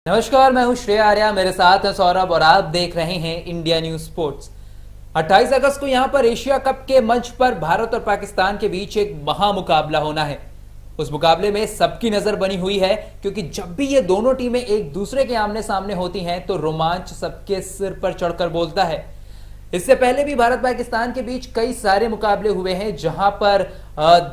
नमस्कार, मैं हूं श्रेया आर्या, मेरे साथ है सौरभ और आप देख रहे हैं इंडिया न्यूज स्पोर्ट्स। 28 अगस्त को यहां पर एशिया कप के मंच पर भारत और पाकिस्तान के बीच एक महामुकाबला होना है। उस मुकाबले में सबकी नजर बनी हुई है क्योंकि जब भी ये दोनों टीमें एक दूसरे के आमने सामने होती हैं तो रोमांच सबके सिर पर चढ़कर बोलता है। इससे पहले भी भारत पाकिस्तान के बीच कई सारे मुकाबले हुए हैं जहां पर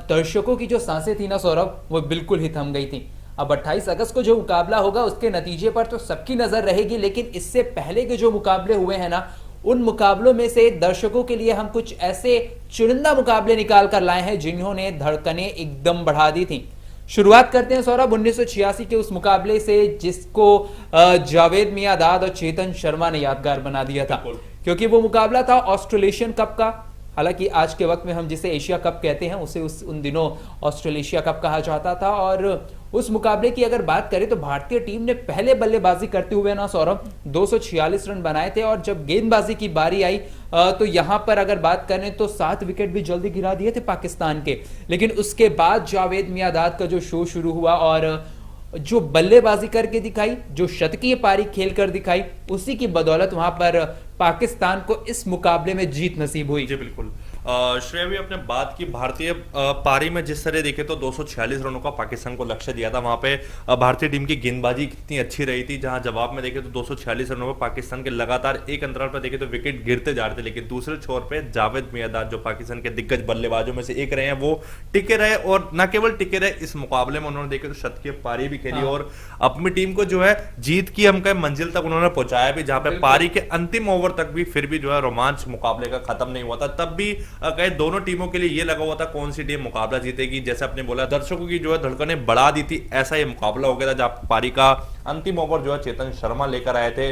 दर्शकों की जो सांसें थी ना सौरभ, वो बिल्कुल ही थम गई थी। अब 28 अगस्त को जो मुकाबला होगा उसके नतीजे पर तो सबकी नजर रहेगी, लेकिन इससे पहले के जो मुकाबले हुए हैं ना, उन मुकाबलों में से दर्शकों के लिए हम कुछ ऐसे चुनिंदा मुकाबले निकाल कर लाए हैं जिन्होंने धड़कनें एकदम बढ़ा दी थी। शुरुआत करते हैं सौरभ 1986 के उस मुकाबले से जिसको जावेद मियांदाद और चेतन शर्मा ने यादगार बना दिया था, क्योंकि वो मुकाबला था ऑस्ट्रेलेशियन कप का। हालांकि आज के वक्त में हम जिसे एशिया कप कहते हैं उसे उन दिनों ऑस्ट्रेलेशिया कप कहा जाता था। और उस मुकाबले की अगर बात करें तो भारतीय टीम ने पहले बल्लेबाजी करते हुए ना सौरभ 246 रन बनाए थे, और जब गेंदबाजी की बारी आई तो यहां पर अगर बात करें तो 7 विकेट भी जल्दी गिरा दिए थे पाकिस्तान के। लेकिन उसके बाद जावेद मियांदाद का जो शो शुरू हुआ और जो बल्लेबाजी करके दिखाई, जो शतकीय पारी खेलकर दिखाई, उसी की बदौलत वहां पर पाकिस्तान को इस मुकाबले में जीत नसीब हुई। जी बिल्कुल। श्रेया भी अपने बात की भारतीय पारी में जिस तरह देखे तो 246 रनों का पाकिस्तान को लक्ष्य दिया था। वहां पे भारतीय टीम की गेंदबाजी कितनी अच्छी रही थी, जहां जवाब में देखे तो 246 रनों में पाकिस्तान के लगातार एक अंतराल पर देखे तो विकेट गिरते जा रहे थे। लेकिन दूसरे छोर पे जावेद मियांदाद जो पाकिस्तान के दिग्गज बल्लेबाजों में से एक रहे हैं, वो टिके रहे, और न केवल टिके रहे, इस मुकाबले में उन्होंने देखे तो शतकीय पारी भी खेली और अपनी टीम को जो है जीत की हम कहें मंजिल तक उन्होंने पहुंचाया भी, जहां पे पारी के अंतिम ओवर तक भी फिर भी जो है रोमांच मुकाबले का खत्म नहीं हुआ था। तब भी कहे दोनों टीमों के लिए ये लगा हुआ था कौन सी टीम मुकाबला जीतेगी। जैसे आपने बोला, दर्शकों की जो है धड़कनें बढ़ा दी थी, ऐसा ये मुकाबला हो गया था। जहां पारी का अंतिम ओवर जो है चेतन शर्मा लेकर आए थे।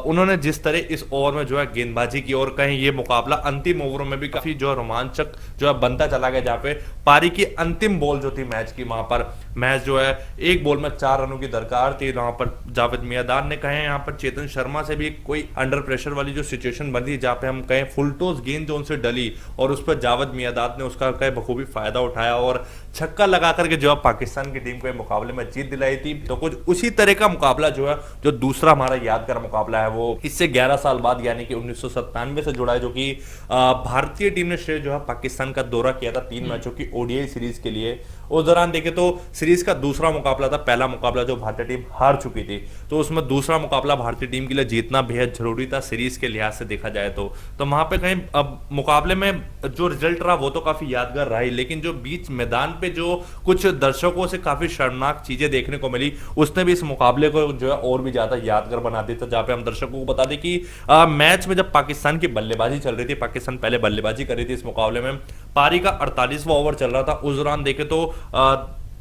उन्होंने जिस तरह इस ओवर में जो है गेंदबाजी की, और कहीं ये मुकाबला अंतिम ओवरों में भी काफी जो है रोमांचक जो है बनता चला गया, जहां पे पारी की अंतिम बॉल जो थी मैच की, वहां पर मैच जो है एक बॉल में 4 रनों की दरकार थी। वहां पर जावेद मियांदाद ने कहे यहाँ पर चेतन शर्मा से भी कोई अंडर प्रेशर वाली जो सिचुएशन बनी, जहां पे हम कहें फुल टॉस गेंद जो उनसे डली और उस पर जावेद मियांदाद ने उसका कहे बखूबी फायदा उठाया और छक्का लगा करके जो है पाकिस्तान की टीम को मुकाबले में जीत दिलाई थी। तो कुछ उसी तरह का मुकाबला जो है, जो दूसरा हमारा यादगार मुकाबला है, वो इससे 11 साल बाद यानी कि 1997 से जुड़ा है, जो कि भारतीय टीम ने श्रेय जो है पाकिस्तान का दौरा किया था 3 मैचों की ओडीआई सीरीज के लिए। उस दौरान देखे तो सीरीज का दूसरा मुकाबला था, पहला मुकाबला जो भारतीय टीम हार चुकी थी, तो उसमें दूसरा मुकाबला भारतीय टीम के लिए जीतना बेहद जरूरी था सीरीज के लिहाज से देखा जाए तो वहां पे कहीं अब मुकाबले में जो रिजल्ट रहा वो तो काफी यादगार रहा ही, लेकिन जो बीच मैदान पे जो कुछ दर्शकों से काफी शर्मनाक चीजें देखने को मिली, उसने भी इस मुकाबले को जो है और भी ज्यादा यादगार बना दिया था। जहां पे हम दर्शकों को बता दें कि मैच में जब पाकिस्तान की बल्लेबाजी चल रही थी, पाकिस्तान पहले बल्लेबाजी कर रही थी इस मुकाबले में, पारी का 48वां ओवर चल रहा था। उस दौरान देखे तो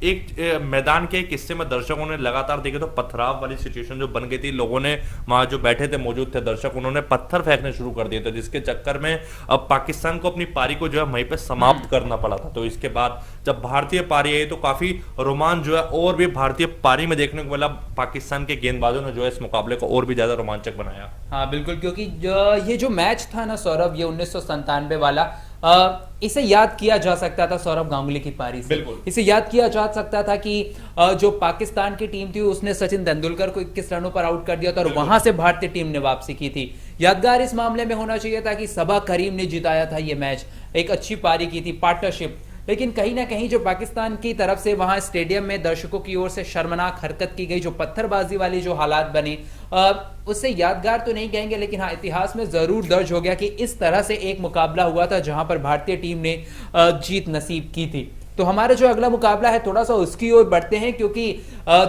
एक मैदान के एक हिस्से में दर्शकों ने लगातार देखे तो पथराव वाली सिचुएशन जो बन गई थी। लोगों ने वहां जो बैठे थे, मौजूद थे दर्शक, उन्होंने पत्थर फेंकने शुरू कर दिए थे, जिसके चक्कर में अब पाकिस्तान को अपनी पारी को जो है वहीं पे समाप्त करना पड़ा था। तो इसके बाद जब भारतीय पारी आई तो काफी रोमांच जो है और भी भारतीय पारी में देखने को मिला। पाकिस्तान के गेंदबाजों ने जो है इस मुकाबले को और भी ज्यादा रोमांचक बनाया। हाँ बिल्कुल, क्योंकि ये जो मैच था ना सौरभ, ये 1997 वाला, इसे याद किया जा सकता था सौरभ गांगुली की पारी से। इसे याद किया जा सकता था कि जो पाकिस्तान की टीम थी उसने सचिन तेंदुलकर को 21 रनों पर आउट कर दिया था और वहां से भारतीय टीम ने वापसी की थी। यादगार इस मामले में होना चाहिए था कि सबा करीम ने जिताया था ये मैच, एक अच्छी पारी की थी, पार्टनरशिप। लेकिन कहीं ना कहीं जो पाकिस्तान की तरफ से वहां स्टेडियम में दर्शकों की ओर से शर्मनाक हरकत की गई, जो पत्थरबाजी वाली जो हालात बने, उससे यादगार तो नहीं कहेंगे, लेकिन हाँ इतिहास में जरूर दर्ज हो गया कि इस तरह से एक मुकाबला हुआ था जहां पर भारतीय टीम ने जीत नसीब की थी। तो हमारा जो अगला मुकाबला है थोड़ा सा उसकी ओर बढ़ते हैं, क्योंकि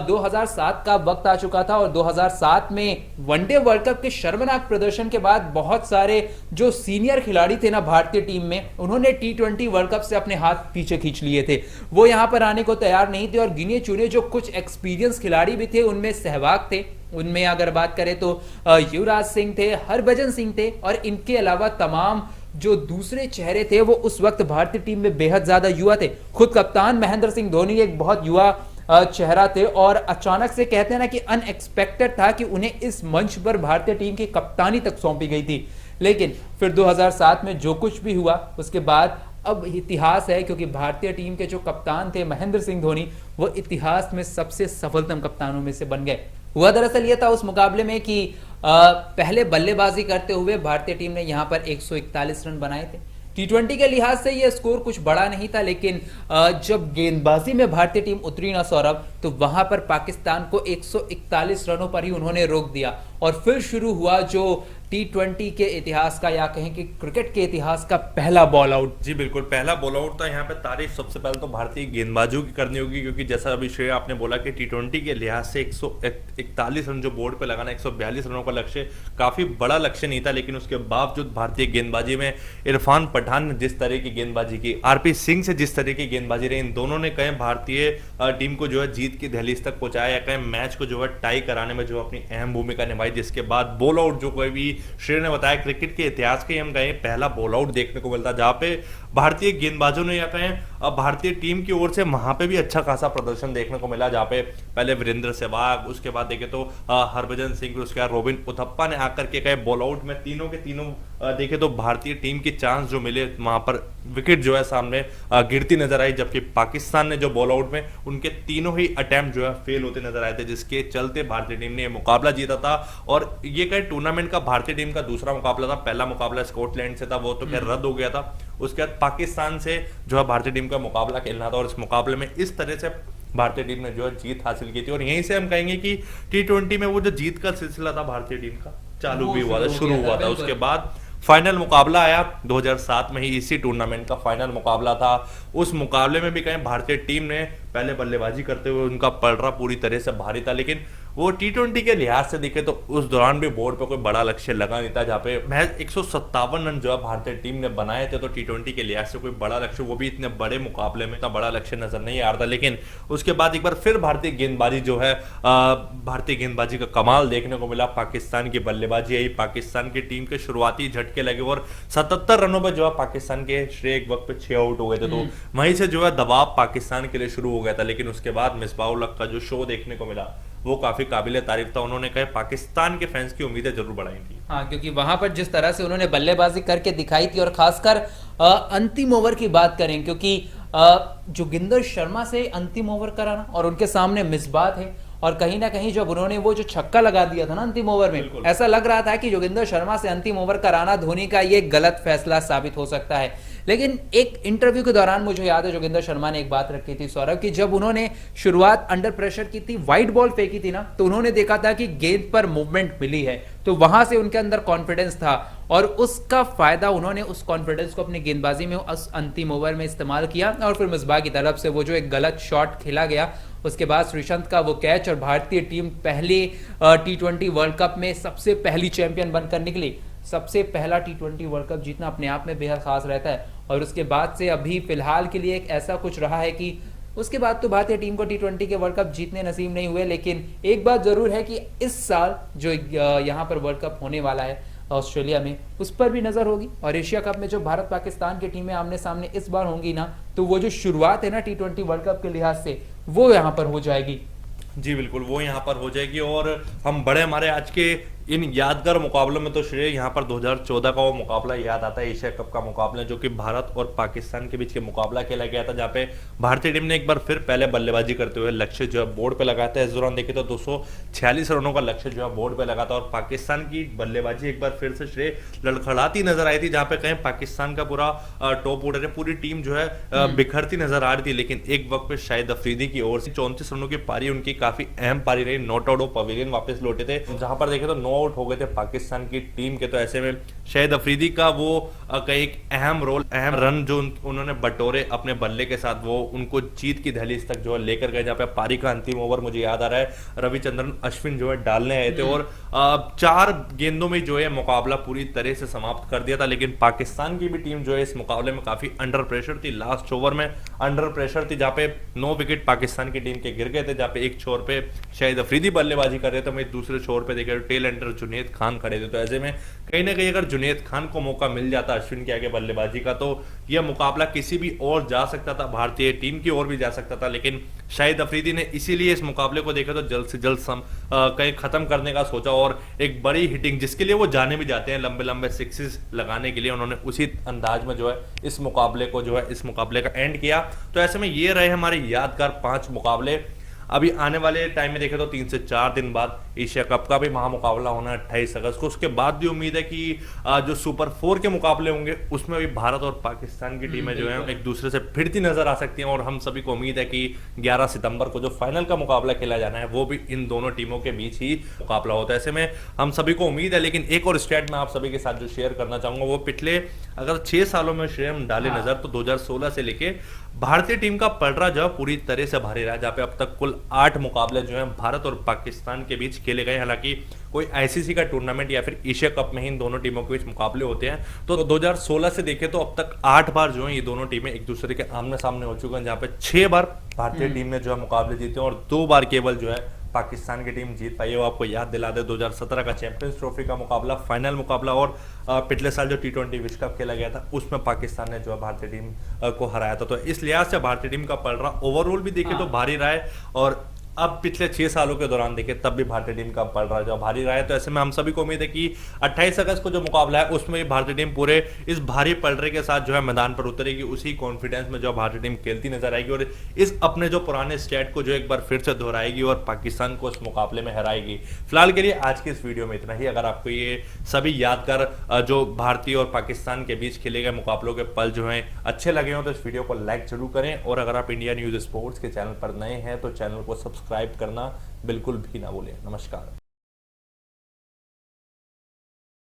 2007 का वक्त आ चुका था और 2007 में वनडे वर्ल्ड कप के शर्मनाक प्रदर्शन के बाद बहुत सारे जो सीनियर खिलाड़ी थे ना भारतीय टीम में, उन्होंने T20 वर्ल्ड कप से अपने हाथ पीछे खींच लिए थे। वो यहां पर आने को तैयार नहीं थे और गिने चुने जो कुछ एक्सपीरियंस खिलाड़ी भी थे उनमें सहवाग थे। उनमें अगर बात करें तो युवराज सिंह थे, हरभजन सिंह थे, और इनके अलावा तमाम जो दूसरे चेहरे थे वो उस वक्त भारतीय टीम में बेहद ज्यादा युवा थे। खुद कप्तान महेंद्र सिंह धोनी एक बहुत युवा चेहरा थे और अचानक से कहते हैं ना कि अनएक्सपेक्टेड था कि उन्हें इस मंच पर भारतीय टीम की कप्तानी तक सौंपी गई थी। लेकिन फिर 2007 में जो कुछ भी हुआ उसके बाद अब इतिहास है, क्योंकि भारतीय टीम के जो कप्तान थे महेंद्र सिंह धोनी, वो इतिहास में सबसे सफलतम कप्तानों में से बन गए। हुआ दरअसल ये था उस मुकाबले में कि पहले बल्लेबाजी करते हुए भारतीय टीम ने यहां पर 141 रन बनाए थे। टी20 के लिहाज से ये स्कोर कुछ बड़ा नहीं था, लेकिन जब गेंदबाजी में भारतीय टीम उतरी ना सौरभ, तो वहां पर पाकिस्तान को 141 रनों पर ही उन्होंने रोक दिया और फिर शुरू हुआ जो टी20 के इतिहास का या कहें कि क्रिकेट के इतिहास का पहला बॉल आउट। जी बिल्कुल, पहला बॉल आउट था। यहाँ पे तारीफ सबसे पहले तो भारतीय गेंदबाजों की करनी होगी, क्योंकि जैसा अभी श्रेय आपने बोला कि टी20 के लिहाज से 141 रन जो बोर्ड पे लगाना, 142 रनों का लक्ष्य काफी बड़ा लक्ष्य नहीं था, लेकिन उसके बावजूद भारतीय गेंदबाजी में इरफान पठान ने जिस तरह की गेंदबाजी की, आरपी सिंह से जिस तरह की गेंदबाजी रही, इन दोनों ने कहीं भारतीय टीम को जो है जीत की दहलीज तक पहुंचाया, या कहीं मैच को जो है टाई कराने में जो अपनी अहम भूमिका निभाई। जिसके बाद बॉल आउट जो कोई भी श्रेय ने बताया, क्रिकेट के इतिहास के हम गए पहला बॉल आउट देखने को मिलता, जहां पे भारतीय गेंदबाजों ने या कहें भारतीय टीम की ओर से वहां पे भी अच्छा खासा प्रदर्शन देखने को मिला, जहां पे पहले वीरेंद्र सहवाग, उसके बाद देखे तो हरभजन सिंह, उसके बाद रोबिन उथप्पा ने आकर के कहे बॉल आउट में तीनों के तीनों देखे तो भारतीय टीम की चांस जो मिले, वहां पर विकेट जो है सामने गिरती नजर आई, जबकि पाकिस्तान ने जो बॉल आउट में उनके तीनों ही अटेम्प्ट जो है फेल होते नजर आए थे, जिसके चलते भारतीय टीम ने मुकाबला जीता था। और ये कहे टूर्नामेंट का भारतीय टीम का दूसरा मुकाबला था। पहला मुकाबला स्कॉटलैंड से था, वो तो खैर रद्द हो गया था। उसके बाद पाकिस्तान से जो है भारतीय टीम का मुकाबला खेलना था, और इस मुकाबले में इस तरह से भारतीय टीम ने जो है जीत हासिल की थी। और यहीं से हम कहेंगे कि टी20 में वो जो जीत का सिलसिला था भारतीय टीम का चालू भी हुआ था, शुरू हुआ था। उसके बाद फाइनल मुकाबला आया 2007 में ही, इसी टूर्नामेंट का फाइनल मुकाबला था। उस मुकाबले में भी कहीं भारतीय टीम ने पहले बल्लेबाजी करते हुए उनका पलड़ा पूरी तरह से भारी था, लेकिन वो टी20 के लिहाज से देखे तो उस दौरान भी बोर्ड पे कोई बड़ा लक्ष्य लगा नहीं था, जहाँ पे महज 157 रन जो है भारतीय टीम ने बनाए थे। तो टी20 के लिहाज से कोई बड़ा लक्ष्य, वो भी इतने बड़े मुकाबले में इतना बड़ा लक्ष्य नजर नहीं आ रहा था। लेकिन उसके बाद एक बार फिर भारतीय गेंदबाजी जो है, भारतीय गेंदबाजी का कमाल देखने को मिला। पाकिस्तान की बल्लेबाजी आई, पाकिस्तान की टीम के शुरुआती झटके लगे और 77 रनों पर जो है पाकिस्तान के श्रेय एक वक्त पे 6 आउट हो गए थे। तो वहीं से जो है दबाव पाकिस्तान के लिए शुरू हो गया था। लेकिन उसके बाद मिसबाह-उल हक का जो शो देखने को मिला वो काफी काबिले तारीफ था। उन्होंने कहा पाकिस्तान के फैंस की उम्मीदें जरूर बढ़ाई थी। हाँ, क्योंकि वहां पर जिस तरह से उन्होंने बल्लेबाजी करके दिखाई थी, और खासकर अंतिम ओवर की बात करें, क्योंकि जोगिंदर शर्मा से अंतिम ओवर कराना और उनके सामने मिसबाह थे, और कहीं ना कहीं जब उन्होंने वो जो छक्का लगा दिया था ना अंतिम ओवर में, ऐसा लग रहा था कि जोगिंदर शर्मा से अंतिम ओवर कराना धोनी का ये गलत फैसला साबित हो सकता है। लेकिन एक इंटरव्यू के दौरान मुझे याद है जोगिंदर शर्मा ने एक बात रखी थी सौरभ, कि जब उन्होंने शुरुआत अंडर प्रेशर की थी, वाइड बॉल फेंकी थी ना, तो उन्होंने देखा था कि गेंद पर मूवमेंट मिली है, तो वहां से उनके अंदर कॉन्फिडेंस था, और उसका फायदा उन्होंने उस कॉन्फिडेंस को अपनी गेंदबाजी में उस अंतिम ओवर में इस्तेमाल किया। और फिर मिसबाह की तरफ से वो जो एक गलत शॉट खेला गया, उसके बाद श्रीसंत का वो कैच, और भारतीय टीम पहले टी20 वर्ल्ड कप में सबसे पहली चैंपियन बनकर निकली। सबसे पहला टी20 वर्ल्ड कप जीतना अपने आप में बेहद खास रहता है, और उसके बाद से अभी फिलहाल के लिए एक ऐसा कुछ रहा है कि उसके बाद तो भारतीय टीम को टी20 के वर्ल्ड कप जीतने नसीब नहीं हुए। लेकिन एक बात जरूर है कि इस साल जो यहाँ पर वर्ल्ड कप होने वाला है ऑस्ट्रेलिया में, उस पर भी नजर होगी। और एशिया कप में जो भारत पाकिस्तान की टीमें आमने सामने इस बार होंगी ना, तो वो जो शुरुआत है ना टी20 वर्ल्ड कप के लिहाज से, वो यहाँ पर हो जाएगी। जी बिल्कुल, वो यहाँ पर हो जाएगी। और हम बड़े हमारे आज के इन यादगार मुकाबलों में तो श्रेय यहाँ पर 2014 का वो मुकाबला याद आता है, एशिया कप का मुकाबला, जो कि भारत और पाकिस्तान के बीच के मुकाबला खेला गया था, जहाँ पे भारतीय टीम ने एक बार फिर पहले बल्लेबाजी करते हुए लक्ष्य जो है बोर्ड पे लगाया था। इस दौरान देखे तो 246 रनों का लक्ष्य जो है बोर्ड पे लगा था, और पाकिस्तान की बल्लेबाजी एक बार फिर से श्रेय लड़खड़ाती नजर आई थी, जहाँ पे कहीं पाकिस्तान का पूरा टॉप ऑर्डर है, पूरी टीम जो है बिखरती नजर आ रही थी। लेकिन एक वक्त पे शाहिद अफरीदी की ओर से 34 रनों की पारी उनकी काफी अहम पारी रही, नॉट आउट ऑफ पवेलियन वापस लौटे थे, जहां पर देखे तो 9 आउट हो गए थे पाकिस्तान की टीम के। तो ऐसे में शाहिद अफरीदी का वो एक अहम रोल, अहम रन जो उन्होंने बटोरे अपने बल्ले के साथ, वो उनको जीत की दहलीज तक जो है लेकर गए, जहाँ पे पारी का अंतिम ओवर मुझे याद आ रहा है रविचंद्रन अश्विन जो है डालने आए थे, और 4 गेंदों में जो है मुकाबला पूरी तरह से समाप्त कर दिया था। लेकिन पाकिस्तान की भी टीम जो है इस मुकाबले में काफी अंडर प्रेशर थी, लास्ट ओवर में अंडर प्रेशर थी, जहाँ पे 9 विकेट पाकिस्तान की टीम के गिर गए थे, जहाँ पे एक छोर पे शाहिद अफरीदी बल्लेबाजी कर रहे थे, वहीं दूसरे छोर पे देखे टेल एंडर जुनेद खान खड़े थे। तो ऐसे में कहीं ना कहीं अगर जुनेद खान को मौका मिल जाता अश्विन के आगे बल्लेबाजी का, तो यह मुकाबला किसी भी और जा सकता था, भारतीय टीम की ओर भी जा सकता था। लेकिन शाहिद अफरीदी ने इसीलिए इस मुकाबले को देखा तो जल्द से जल्द कहीं खत्म करने का सोचा, और एक बड़ी हिटिंग जिसके लिए वो जाने भी जाते हैं, लंबे लंबे सिक्सेस लगाने के लिए, उन्होंने उसी अंदाज में जो है इस मुकाबले को जो है इस मुकाबले का एंड किया। तो ऐसे में ये रहे हमारे यादगार 5 मुकाबले। अभी आने वाले टाइम में देखें तो 3 से 4 दिन बाद एशिया कप का भी महामुकाबला होना है 28 अगस्त को। उसके बाद भी उम्मीद है कि जो सुपर 4 के मुकाबले होंगे उसमें भी भारत और पाकिस्तान की टीमें जो है एक दूसरे से भिड़ती नजर आ सकती हैं, और हम सभी को उम्मीद है कि 11 सितंबर को जो फाइनल का मुकाबला खेला जाना है वो भी इन दोनों टीमों के बीच ही मुकाबला होता है। ऐसे में हम सभी को उम्मीद है। लेकिन एक और स्टैट मैं आप सभी के साथ जो शेयर करना चाहूंगा वो पिछले अगर 6 सालों में श्रेय हम डाले नजर तो 2016 से लेके भारतीय टीम का पलड़ा जो है पूरी तरह से भारी रहा है, जहां पे अब तक कुल 8 मुकाबले जो हैं भारत और पाकिस्तान के बीच खेले गए। हालांकि कोई आईसीसी का टूर्नामेंट या फिर एशिया कप में ही इन दोनों टीमों के बीच मुकाबले होते हैं, तो 2016 से देखें तो अब तक 8 बार जो है ये दोनों टीमें एक दूसरे के आमने सामने हो चुके हैं, जहां पे 6 बार भारतीय टीम ने जो है मुकाबले जीते हैं और 2 बार केवल जो है पाकिस्तान की टीम जीत पाई है। वो आपको याद दिला दे 2017 का चैंपियंस ट्रॉफी का मुकाबला, फाइनल मुकाबला, और पिछले साल जो T20 विश्व कप खेला गया था उसमें पाकिस्तान ने जो है भारतीय टीम को हराया था। तो इस लिहाज से भारतीय टीम का पलड़ा ओवरऑल भी देखे तो भारी रहा है, और अब पिछले 6 सालों के दौरान देखे तब भी भारतीय टीम का पलड़ा जो भारी रहा है। तो ऐसे में हम सभी को उम्मीद है कि 28 अगस्त को जो मुकाबला है उसमें भारतीय टीम पूरे इस भारी पलड़े के साथ जो है मैदान पर उतरेगी, उसी कॉन्फिडेंस में जो भारतीय टीम खेलती नजर आएगी और इस अपने जो पुराने स्टैट को जो एक बार फिर से दोहराएगी और पाकिस्तान को इस मुकाबले में हराएगी। फिलहाल के लिए आज की इस वीडियो में इतना ही। अगर आपको ये सभी यादगार जो भारतीय और पाकिस्तान के बीच खेले गए मुकाबलों के पल जो हैं अच्छे लगे हो तो इस वीडियो को लाइक जरूर करें, और अगर आप इंडिया न्यूज स्पोर्ट्स के चैनल पर नए हैं तो चैनल को सब्सक्राइब करना बिल्कुल भी ना भूलें। नमस्कार।